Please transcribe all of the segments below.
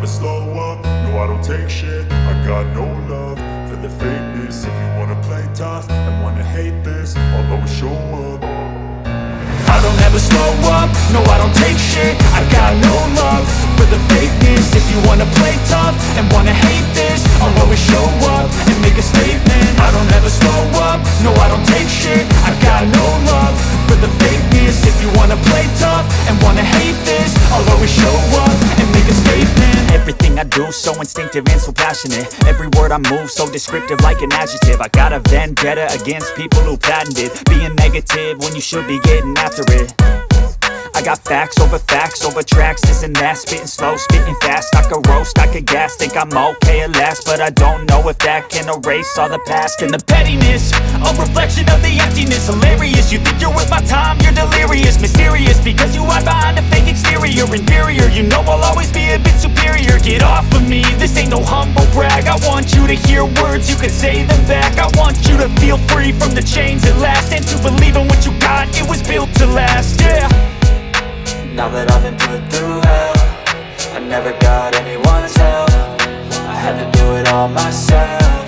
slow up, no I don't take shit. I got no love for the fakeness. If you wanna play tough and wanna hate this, I'll always show up. I don't ever slow up, no I don't take shit. I got no love for the fakeness. If you wanna play tough and wanna hate this, I'll always show up and make a statement. I don't ever slow up, no I don't take shit. I got no love for the fakeness. If you wanna play tough and wanna hate this, I'll always show up and make a statement. Everything I do so instinctive and so passionate. Every word I move so descriptive like an adjective. I got a vendetta against people who patented being negative when you should be getting after it. I got facts over tracks, this and that. Spitting slow, spitting fast, I could roast, I could gas. Think I'm okay at last, but I don't know if that can erase all the past. And the pettiness, a reflection of the emptiness. Hilarious, you think you're worth my time, you're delirious. Mysterious, because you hide behind a fake exterior. Inferior, you know I'll always be a bit superior. Get off of me, this ain't no humble brag. I want you to hear words, you can say them back. I want you to feel free from the chains at last, and to believe in what you got, it was built to last, yeah. Now that I've been put through hell, I never got anyone's help. I had to do it all myself.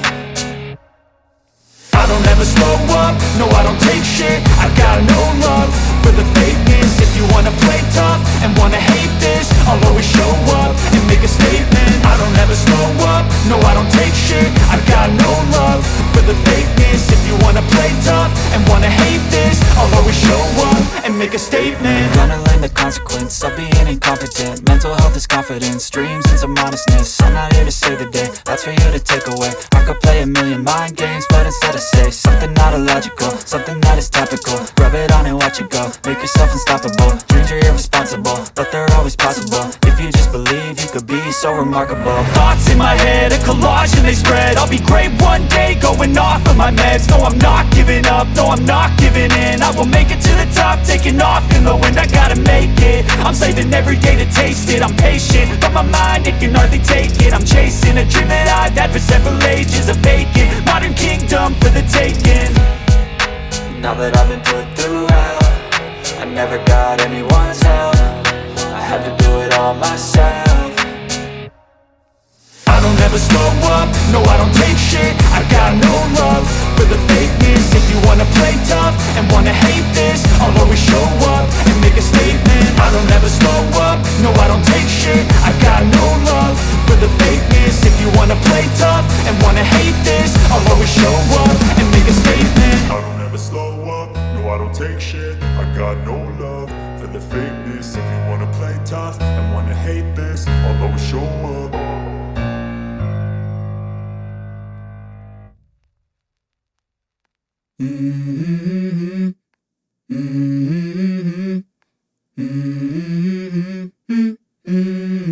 I don't ever slow up, no I don't take shit. I got no love for the fakeness. If you wanna play tough and wanna hate this, I'll always show up and make a statement. I don't ever slow up, no I don't take shit. I got no love for the fakeness. If you wanna play tough and wanna hate this, I'll always show up and make a statement. Gonna learn the consequence of being incompetent. Mental health is confidence, dreams and some honestness. I'm not here to save the day, that's for you to take away. I could play a million mind games, but instead I say something not illogical, something that is topical. Rub it on and watch it go, make yourself unstoppable. Dreams are irresponsible, but they're always possible. If you just believe, you could be so remarkable. Thoughts in my head, a collage and they spread. I'll be great one day, going off of my meds. No, I'm not giving up, no, I'm not giving in. I will make it to the top, taking off in the wind. I gotta make it, I'm saving every day to taste it. I'm patient, but my mind, it can hardly take it. I'm chasing a dream that I've had for several ages. A vacant, modern kingdom for the taking. Now that I've been put through hell, I never got anyone's help. I had to do it all myself. I don't ever slow up, no I don't take shit. I got no love for the fakeness. If you wanna play tough and wanna hate this, I'll always show up and make a statement. I don't ever slow up, no I don't take shit. I got no love for the fakeness. If you wanna play tough and wanna hate this, I'll always show up and make a statement. I don't ever slow up, no I don't take shit. I got no love for the fakeness. If you wanna play tough and wanna hate this, I'll always show up.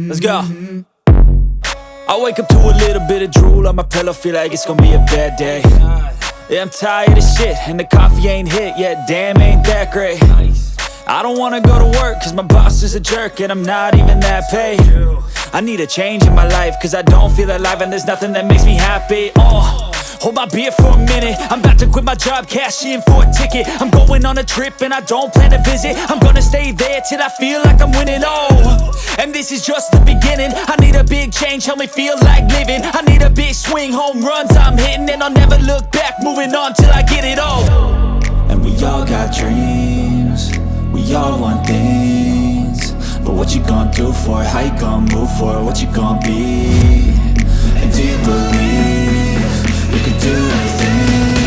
Let's go. I wake up to a little bit of drool on my pillow, feel like it's gonna be a bad day. Yeah, I'm tired of shit, and the coffee ain't hit yet, damn, ain't that great. I don't wanna go to work, cause my boss is a jerk, and I'm not even that paid. I need a change in my life, cause I don't feel alive, and there's nothing that makes me happy. Hold my beer for a minute, I'm about to quit my job, cash in for a ticket. I'm going on a trip and I don't plan to visit. I'm gonna stay there till I feel like I'm winning, and this is just the beginning. I need a big change, help me feel like living. I need a big swing, home runs I'm hitting, and I'll never look back, moving on till I get it all. And we all got dreams, we all want things, but what you gonna do for it? How you gonna move for it? What you gonna be? And do you believe you can do anything?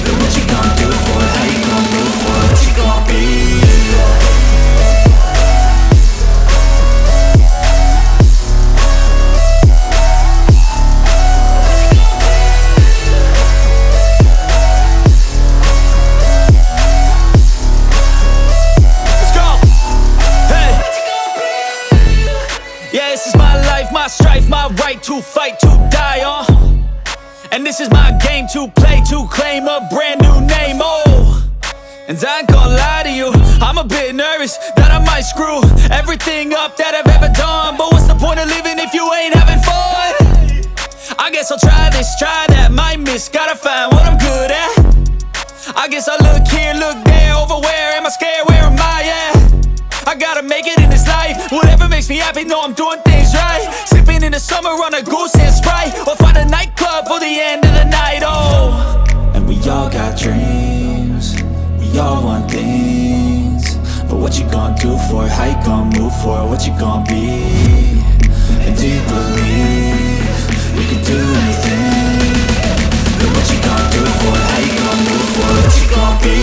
But what you gonna do for it? How you gonna move for it? What you gonna be? Yeah, this is my life, my strife, my right to fight, to die on. And this is my game to play, to claim a brand new name, And I ain't gonna lie to you, I'm a bit nervous that I might screw everything up that I've ever done. But what's the point of living if you ain't having fun? I guess I'll try this, try that, might miss, gotta find what I'm good at. I guess I look here, look there, over where am I scared, where am I at? I gotta make it in this life, whatever makes me happy, know I'm doing things right. summer on a goose and Sprite, or find a nightclub for the end of the night, oh. And we all got dreams, we all want things, but what you gonna do for it? How you gonna move for it? What you gonna be? And do you believe you can do anything? But what you gonna do for it? How you gonna move for it? What you gonna be?